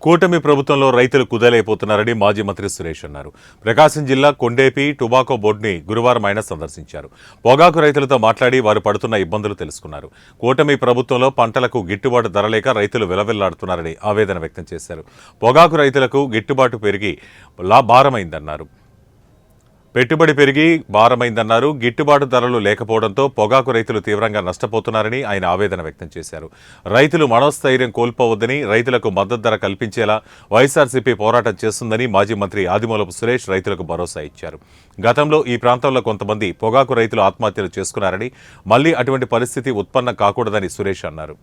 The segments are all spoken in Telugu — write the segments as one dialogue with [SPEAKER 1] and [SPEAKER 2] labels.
[SPEAKER 1] కూటమి ప్రభుత్వంలో రైతులు కుదేలైపోతున్నారని మాజీ మంత్రి సురేష్ అన్నారు. ప్రకాశం జిల్లా కొండేపి టొబాకో బోర్డుని గురువారం ఆయన సందర్శించారు. పొగాకు రైతులతో మాట్లాడి వారు పడుతున్న ఇబ్బందులు తెలుసుకున్నారు. కూటమి ప్రభుత్వంలో పంటలకు గిట్టుబాటు ధర లేక రైతులు విలవిల్లాడుతున్నారని ఆవేదన వ్యక్తం చేశారు. పొగాకు రైతులకు గిట్టుబాటు పెరిగి భారమైందన్నారు. పెట్టుబడి పెరిగి భారమైందన్నారు. గిట్టుబాటు ధరలు లేకపోవడంతో పొగాకు రైతులు తీవ్రంగా నష్టపోతున్నారని ఆయన ఆవేదన వ్యక్తం చేశారు. రైతులు మనోస్థైర్యం కోల్పోవద్దని, రైతులకు మద్దతు ధర కల్పించేలా వైఎస్ఆర్సీపీ పోరాటం చేస్తుందని మాజీ మంత్రి ఆదిమూలపు సురేష్ రైతులకు భరోసా ఇచ్చారు. గతంలో ఈ ప్రాంతంలో కొంతమంది పొగాకు రైతులు ఆత్మహత్యలు చేసుకున్నారని, మళ్లీ అటువంటి పరిస్థితి ఉత్పన్నం కాకూడదని సురేష్ అన్నారు.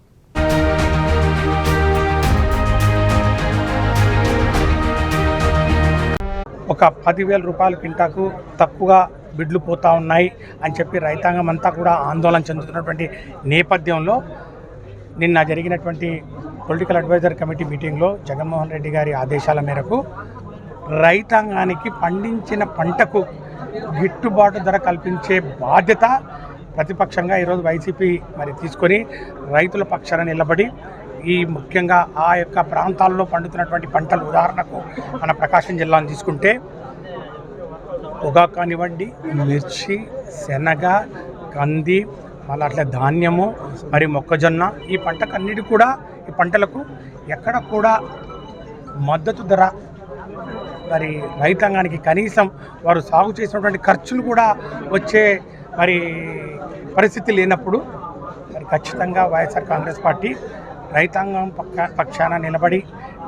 [SPEAKER 2] ఒక 10,000 రూపాయల కింటాకు తక్కువగా బిడ్లు పోతూ ఉన్నాయి అని చెప్పి రైతాంగం అంతా కూడా ఆందోళన చెందుతున్నటువంటి నేపథ్యంలో నిన్న జరిగినటువంటి పొలిటికల్ అడ్వైజర్ కమిటీ మీటింగ్లో జగన్మోహన్ రెడ్డి గారి ఆదేశాల మేరకు రైతాంగానికి పండించిన పంటకు గిట్టుబాటు ధర కల్పించే బాధ్యత ప్రతిపక్షంగా ఈరోజు వైసీపీ తీసుకొని రైతుల పక్షాన నిలబడి ఈ ముఖ్యంగా ఆ యొక్క ప్రాంతాల్లో పండుతున్నటువంటి పంటలు, ఉదాహరణకు మన ప్రకాశం జిల్లాను తీసుకుంటే పొగాకు కానివ్వండి, మిర్చి, శనగ, కంది, మళ్ళీ అట్లా ధాన్యము, మరి మొక్కజొన్న, ఈ పంటకన్నిటి కూడా ఈ పంటలకు ఎక్కడ కూడా మద్దతు ధర మరి రైతాంగానికి కనీసం వారు సాగు చేసినటువంటి ఖర్చులు కూడా వచ్చే పరిస్థితి లేనప్పుడు ఖచ్చితంగా వైఎస్ఆర్ కాంగ్రెస్ పార్టీ రైతాంగం పక్షాన నిలబడి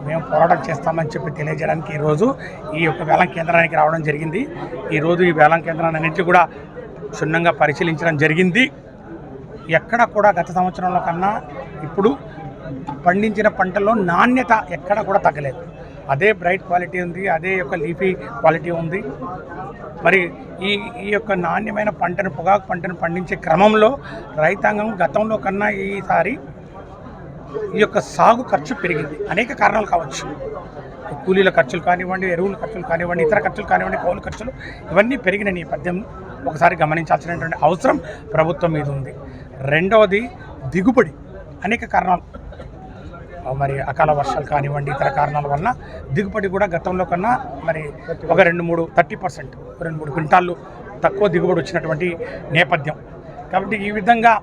[SPEAKER 2] మేము పోరాటం చేస్తామని చెప్పి తెలియజేయడానికి ఈరోజు ఈ యొక్క వేలం కేంద్రానికి రావడం జరిగింది. ఈరోజు ఈ వేలం కేంద్రాన్నింటి కూడా క్షుణ్ణంగా పరిశీలించడం జరిగింది. ఎక్కడ కూడా గత సంవత్సరంలో కన్నా ఇప్పుడు పండించిన పంటల్లో నాణ్యత ఎక్కడ కూడా తగ్గలేదు. అదే బ్రైట్ క్వాలిటీ ఉంది, అదే యొక్క లీఫీ క్వాలిటీ ఉంది. మరి ఈ యొక్క నాణ్యమైన పంటను, పొగాకు పంటను పండించే క్రమంలో రైతాంగం గతంలో కన్నా ఈసారి ఈ యొక్క సాగు ఖర్చు పెరిగింది. అనేక కారణాలు కావచ్చు. కూలీల ఖర్చులు కానివ్వండి, ఎరువుల ఖర్చులు కానివ్వండి, ఇతర ఖర్చులు కానివ్వండి, కౌలు ఖర్చులు, ఇవన్నీ పెరిగిన నేపథ్యం ఒకసారి గమనించాల్సినటువంటి అవసరం ప్రభుత్వం మీద ఉంది. రెండవది దిగుబడి. అనేక కారణాలు, అకాల వర్షాలు కానివ్వండి, ఇతర కారణాల వలన దిగుబడి కూడా గతంలో కన్నా ఒక 2-3 క్వింటాళ్ళు తక్కువ దిగుబడి వచ్చినటువంటి నేపథ్యం. కాబట్టి ఈ విధంగా